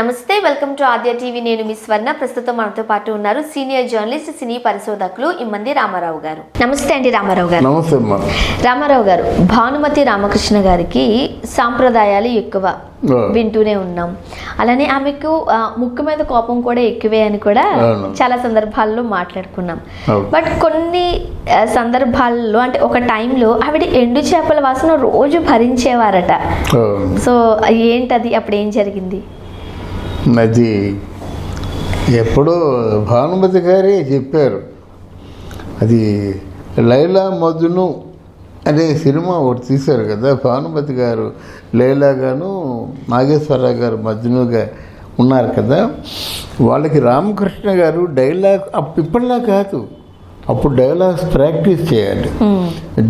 నమస్తే, welcome to Aadya TV. నేను మీ స్వర్ణ. ప్రస్తుతం మనతో పాటు ఉన్నారు సీనియర్ జర్నలిస్ట్, సినీ పరిశోధకులు ఇమ్మంది రామారావు గారు. నమస్తే అండి రామారావు గారు. నమస్తే. రామారావు గారు, భానుమతి రామకృష్ణ గారికి సాంప్రదాయాలు ఎక్కువ వింటూనే ఉన్నాం. అలానే ఆమెకు ముక్కు మీద కోపం కూడా ఎక్కువే అని కూడా చాలా సందర్భాల్లో మాట్లాడుకున్నాం. బట్ కొన్ని సందర్భాల్లో అంటే ఒక టైంలో ఆవిడ ఎండు చేపల వాసన రోజు భరించేవారట. సో ఏంటది, అప్పుడు ఏం జరిగింది? అది ఎప్పుడో భానుమతి గారే చెప్పారు. అది లైలా మజ్ను అనే సినిమా ఒకటి తీశారు కదా, భానుమతి గారు లైలాగాను నాగేశ్వరరావు గారు మజ్నుగా ఉన్నారు కదా. వాళ్ళకి రామకృష్ణ గారు డైలాగ్ ఇప్పటిలా కాదు, అప్పుడు డైలాగ్స్ ప్రాక్టీస్ చేయాలి.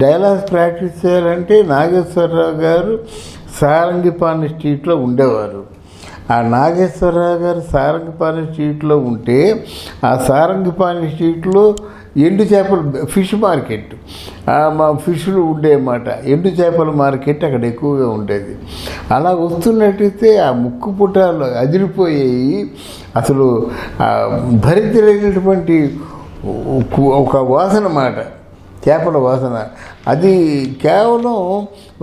డైలాగ్స్ ప్రాక్టీస్ చేయాలంటే నాగేశ్వరరావు గారు సారంగిపాణి స్ట్రీట్లో ఉండేవారు. ఆ నాగేశ్వరరావు గారు సారంగిపాణి స్ట్రీట్లో ఉంటే ఆ సారంగిపాణి స్ట్రీట్లో ఎండు చేపల ఫిష్ మార్కెట్, మా ఫిష్లు ఉండేమాట, ఎండు చేపల మార్కెట్ అక్కడ ఎక్కువగా ఉండేది. అలా వస్తున్నట్టయితే ఆ ముక్కు పుటాలు అదిరిపోయాయి. అసలు భరించలేనటువంటి ఒక వాసన మాట, చేపల వాసన. అది కేవలం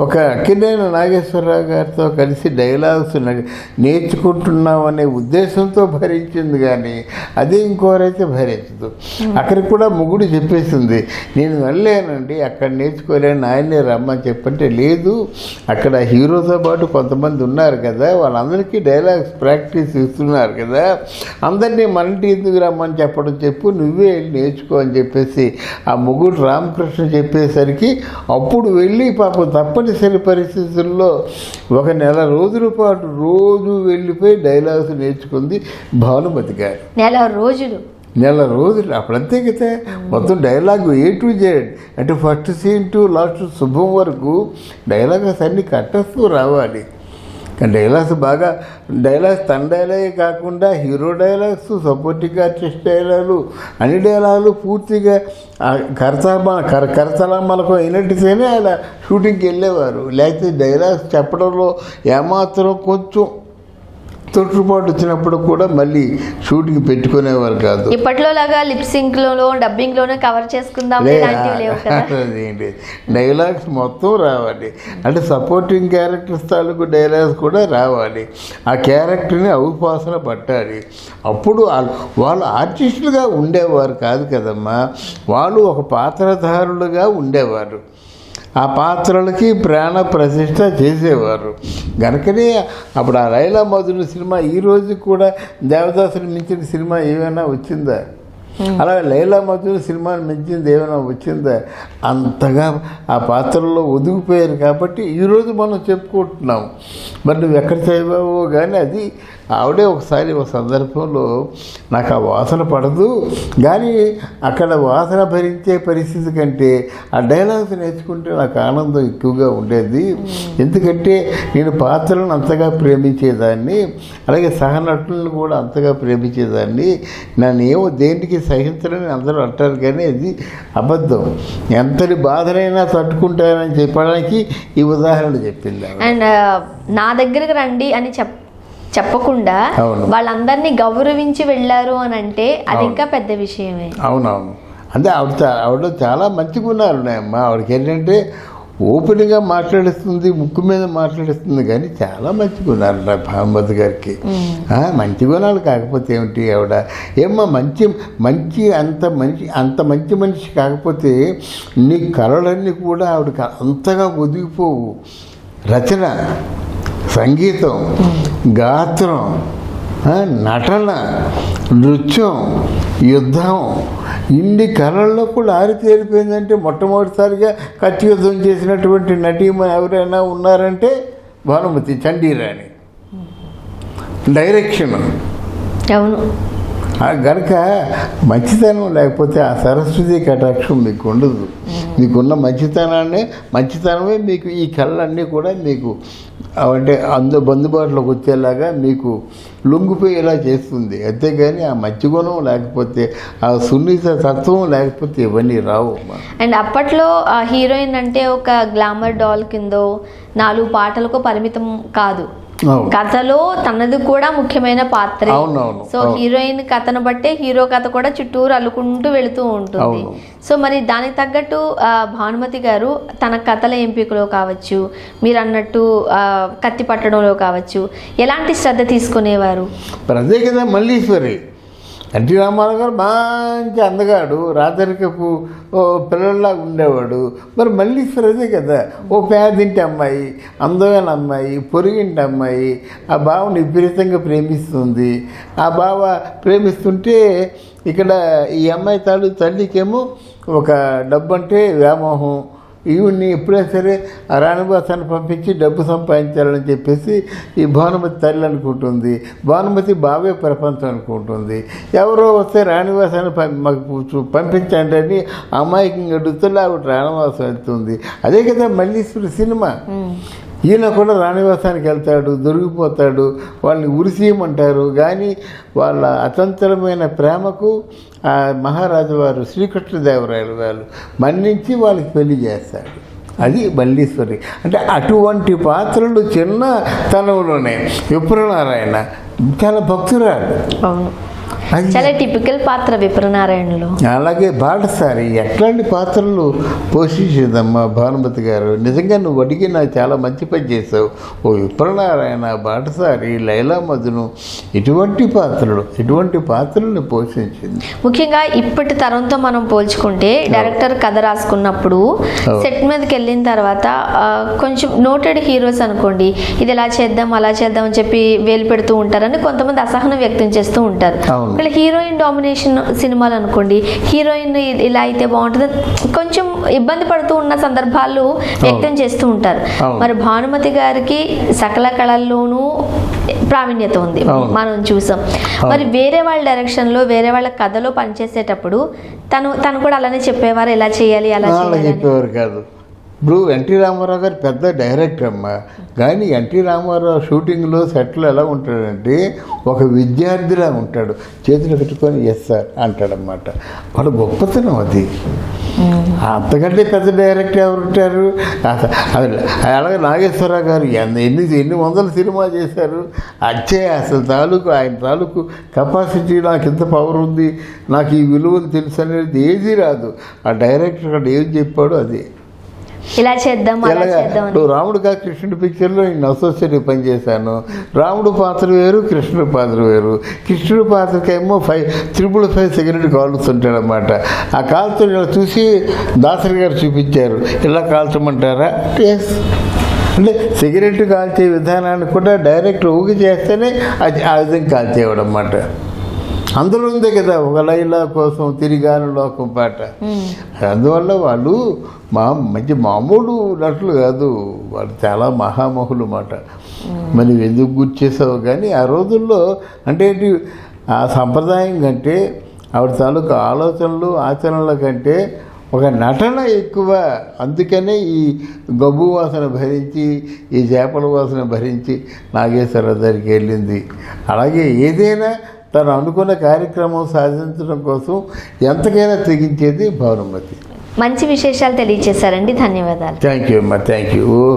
ఒక అక్కినేని నాగేశ్వరరావు గారితో కలిసి డైలాగ్స్ నేర్చుకుంటున్నాం అనే ఉద్దేశంతో భరించింది, కానీ అదే ఇంకోరైతే భరించదు. అక్కడికి కూడా మొగుడు చెప్పేసింది, నేను వెళ్ళలేనండి, అక్కడ నేర్చుకోలేను, ఆయనే రమ్మని చెప్పంటే లేదు, అక్కడ హీరోతో పాటు కొంతమంది ఉన్నారు కదా, వాళ్ళందరికీ డైలాగ్స్ ప్రాక్టీస్ ఇస్తున్నారు కదా, అందరినీ మనంటి ఎందుకు రమ్మని చెప్పడం, చెప్పు నువ్వే వెళ్ళి నేర్చుకో అని చెప్పేసి ఆ మొగుడు రామకృష్ణ చెప్పేసరికి అప్పుడు వెళ్ళి పాపం తప్పనిసరి పరిస్థితుల్లో 1 నెల రోజుల పాటు రోజు వెళ్ళిపోయి డైలాగ్స్ నేర్చుకుంది భానుమతి గారు. నెల రోజులు అప్పుడు అంతే కదా. మొత్తం డైలాగ్ A to Z అంటే ఫస్ట్ సీన్ టు లాస్ట్ శుభం వరకు డైలాగ్స్ అన్నీ కట్టేస్తూ రావాలి. డైలాగ్స్ బాగా తన డైలాగే కాకుండా హీరో డైలాగ్స్, సపోర్టింగ్ ఆర్టిస్ట్ డైలాగులు, అన్ని డైలాగులు పూర్తిగా కరతలమ్మలకు అయినట్టుగానే అలా షూటింగ్కి వెళ్ళేవారు. లేకపోతే డైలాగ్స్ చెప్పడంలో ఏమాత్రం కొంచెం తొట్టుపాటు వచ్చినప్పుడు కూడా మళ్ళీ షూటింగ్ పెట్టుకునేవారు కాదు. ఇప్పట్లో లాగా లిప్సింక్ లో డబ్బింగ్ లోనే కవర్ చేసుకుందాం ఏంటి, డైలాగ్స్ మొత్తం రావాలి. అంటే సపోర్టింగ్ క్యారెక్టర్స్ తాలూకు డైలాగ్స్ కూడా రావాలి. ఆ క్యారెక్టర్ని ఔపాసన పట్టాలి. అప్పుడు వాళ్ళు ఆర్టిస్టులుగా ఉండేవారు కాదు కదమ్మా, వాళ్ళు ఒక పాత్రధారులుగా ఉండేవారు. ఆ పాత్రలకి ప్రాణ ప్రతిష్ట చేసేవారు. కనుకనే అప్పుడు ఆ లైలా మజ్ను సినిమా ఈ రోజు కూడా దేవదాసుని మించిన సినిమా ఏమైనా వచ్చిందా? అలా లైలా మజ్ను సినిమాని మించింది ఏమైనా వచ్చిందా? అంతగా ఆ పాత్రలో ఒదిగిపోయారు కాబట్టి ఈరోజు మనం చెప్పుకుంటున్నాం. మరి నువ్వు ఎక్కడ చదివావో కానీ అది ఆవిడే ఒకసారి ఒక సందర్భంలో నాకు ఆ వాసన పడదు, కానీ అక్కడ వాసన భరించే పరిస్థితి కంటే ఆ డైలాగ్స్ నేర్చుకుంటే నాకు ఆనందం ఎక్కువగా ఉండేది. ఎందుకంటే నేను పాత్రలను అంతగా ప్రేమించేదాన్ని, అలాగే సహనటులను కూడా అంతగా ప్రేమించేదాన్ని. నన్ను ఏమో దేనికి సహించడని అందరూ అంటారు, కానీ అది అబద్ధం. ఎంతటి బాధనైనా తట్టుకుంటానని చెప్పడానికి ఈ ఉదాహరణ చెప్పింది. అండ్ నా దగ్గరకు రండి అని చెప్పకుండా వాళ్ళందరినీ గౌరవించి వెళ్ళారు అని అంటే అది ఇంకా పెద్ద విషయమే. అవునవును. అంటే ఆవిడ చాలా మంచి గుణాలు ఉన్నాయమ్మా. ఆవిడకి ఏంటంటే ఓపెన్గా మాట్లాడిస్తుంది, ముక్కు మీద మాట్లాడిస్తుంది, కానీ చాలా మంచి గుణాలు ఉన్నాయి భానుమతి గారికి. మంచి గుణాలు కాకపోతే ఏమిటి, ఆవిడ ఏమ్మా అంత మంచి మనిషి కాకపోతే నీ కళలన్నీ కూడా ఆవిడకి అంతగా ఒదిగిపోవు. రచన, సంగీతం, గాత్రం, నటన, నృత్యం, యుద్ధం, ఇన్ని కళల్లో కూడా ఆరితేరిపోయిందంటే మొట్టమొదటిసారిగా కత్తి యుద్ధం చేసినటువంటి నటీమణి ఎవరైనా ఉన్నారంటే భానుమతి చండీరాణి. డైరెక్షన్ అవును. గనక మంచితనం లేకపోతే ఆ సరస్వతి కటాక్షం మీకు ఉండదు. మీకున్న మంచితనమే మీకు ఈ కళలన్నీ కూడా మీకు అంటే బందుబాటులోకి వచ్చేలాగా మీకు లొంగిపోయేలా చేస్తుంది. అంతేగాని ఆ మంచి గుణం లేకపోతే, ఆ సున్నిత తత్వం లేకపోతే ఇవన్నీ రావు. అండ్ అప్పట్లో ఆ హీరోయిన్ అంటే ఒక గ్లామర్ డాల్ కిందో 4 పాటలకు పరిమితం కాదు. అవును. కథలో తనది కూడా ముఖ్యమైన పాత్ర. అవునవును. సో హీరోయిన్ కథను బట్టే హీరో కథ కూడా చుట్టూరు అల్లుకుంటూ వెళుతూ ఉంటుంది. అవును. సో మరి దానికి తగ్గట్టు భానుమతి గారు తన కథల ఎంపికలో కావచ్చు, మీరు అన్నట్టు కత్తి పట్టడంలో కావచ్చు, ఎలాంటి శ్రద్ధ తీసుకునేవారు? అదే కదా మల్లీశ్వరి. ఎన్టీ రామారావు గారు మంచి అందగాడు, రాజరికపు పిల్లల్లాగా ఉండేవాడు. మరి మల్లీశ్వరి అదే కదా, ఓ పేదింటి అమ్మాయి, అందమైన అమ్మాయి, పొరుగింటి అమ్మాయి, ఆ బావని విపరీతంగా ప్రేమిస్తుంది. ఆ బావ ప్రేమిస్తుంటే ఇక్కడ ఈ అమ్మాయి తల్లికేమో ఒక డబ్బు అంటే వ్యామోహం. ఈవిడ్ని ఎప్పుడైనా సరే ఆ రాణివాసాన్ని పంపించి డబ్బు సంపాదించాలని చెప్పేసి ఈ భానుమతి తల్లి అనుకుంటుంది. భానుమతి బావే ప్రపంచం అనుకుంటుంది. ఎవరో వస్తే రాణివాసాన్ని మాకు పంపించండి అని అమాయకంగా అడుగుతుంటే ఆవిడ రాణివాసం వెళ్తుంది. అదే కదా మల్లీశ్వరి సినిమా. ఈయన కూడా రాణివాసానికి వెళ్తాడు, దొరికిపోతాడు, వాళ్ళని ఉరిసీయమంటారు. కానీ వాళ్ళ అచంచలమైన ప్రేమకు ఆ మహారాజు వారు శ్రీకృష్ణదేవరాయలు వాళ్ళు మన్నించి వాళ్ళకి పెళ్లి చేస్తాడు. అది మల్లీశ్వరి అంటే. అటువంటి పాత్రలు చిన్న తనంలోనే విప్రనారాయణ చాలా భక్తురాలు. అవును, చాలా టిపికల్ పాత్ర విప్రనారాయణలో. అలాగే బాటసారి ఎట్లాంటి పాత్రలు పోషించేదమ్మా భానుమతి గారు. నిజంగా నువ్వు అడిగి నాకు చాలా మంచి పని చేసావు. ఓ విప్రనారాయణ, బాటసారి, లైలా మజ్ను ఇటువంటి పాత్రలను పోషించింది. ముఖ్యంగా ఇప్పటి తరంతో మనం పోల్చుకుంటే డైరెక్టర్ కథ రాసుకున్నప్పుడు సెట్ మీదకి వెళ్ళిన తర్వాత కొంచెం నోటెడ్ హీరోస్ అనుకోండి, ఇది ఇలా చేద్దాం అలా చేద్దాం అని చెప్పి వేలు పెడుతూ ఉంటారని కొంతమంది అసహనం వ్యక్తం చేస్తూ ఉంటారు. ఇలా హీరోయిన్ డామినేషన్ సినిమాలు అనుకోండి, హీరోయిన్ ఇలా అయితే బాగుంటుంది కొంచెం ఇబ్బంది పడుతూ ఉన్న సందర్భాలు వ్యక్తం చేస్తూ ఉంటారు. మరి భానుమతి గారికి సకల కళల్లోనూ ప్రావీణ్యత ఉంది, మనం చూసాం. మరి వేరే వాళ్ళ డైరెక్షన్లో వేరే వాళ్ళ కథలో పనిచేసేటప్పుడు తను కూడా అలానే చెప్పేవారు, ఎలా చేయాలి అలా చెప్పేవారు కాదు. ఇప్పుడు ఎన్టీ రామారావు గారు పెద్ద డైరెక్టర్ అమ్మ. కానీ ఎన్టీ రామారావు షూటింగ్లో సెట్లో ఎలా ఉంటాడంటే ఒక విద్యార్థిలా ఉంటాడు, చేతులు పెట్టుకొని ఎస్ సార్ అంటాడనమాట. వాడు గొప్పతనం అది. అంతకంటే పెద్ద డైరెక్టర్ ఎవరు ఉంటారు? అలాగే నాగేశ్వరరావు గారు ఎన్ని వందల సినిమా చేశారు. అసలు ఆయన తాలూకు కెపాసిటీ, నాకు ఎంత పవర్ ఉంది, నాకు ఈ విలువలు తెలుసు అనేది ఏది రాదు. ఆ డైరెక్టర్ అక్కడ ఏం చెప్పాడో అది. ఇలా చేద్దాం అలా చేద్దాం. రాముడుగా కృష్ణుడి పిక్చర్లో నేను అసోసియేట్ పనిచేశాను. రాముడు పాత్ర వేరు, కృష్ణుడి పాత్ర వేరు. కృష్ణుడి పాత్రకేమో 555 సిగరెట్ కాలుస్తుంటాడు అనమాట. ఆ కాలుతో చూసి దాసరి గారు చూపించారు, ఇలా కాల్చమంటారా? ఎస్ అంటే సిగరెట్ కాల్చే విధానాన్ని కూడా డైరెక్ట్ ఊగి చేస్తేనే అది ఆ విధంగా కాల్చేవాడు అన్నమాట. అందులో ఉందే కదా ఒక లైలా కోసం తిరిగాను లోకం పాట. అందువల్ల వాళ్ళు మంచి మామూలు నటులు కాదు, వాళ్ళు చాలా మహామహులు మాట. మరి ఎందుకు గుర్తు చేసావు? కానీ ఆ రోజుల్లో అంటే ఆ సంప్రదాయం కంటే ఆవిడ తాలూకు ఆలోచనలు ఆచరణల కంటే ఒక నటన ఎక్కువ. అందుకనే ఈ గబ్బు వాసన భరించి, ఈ చేపల వాసన భరించి నాగేశ్వరరావు దగ్గరికి వెళ్ళింది. అలాగే ఏదైనా తను అనుకున్న కార్యక్రమం సాధించడం కోసం ఎంతకైనా తెగించేది భానుమతి. మంచి విశేషాలు తెలియజేశారండి, ధన్యవాదాలు. థ్యాంక్ యూ అమ్మా, థ్యాంక్ యూ.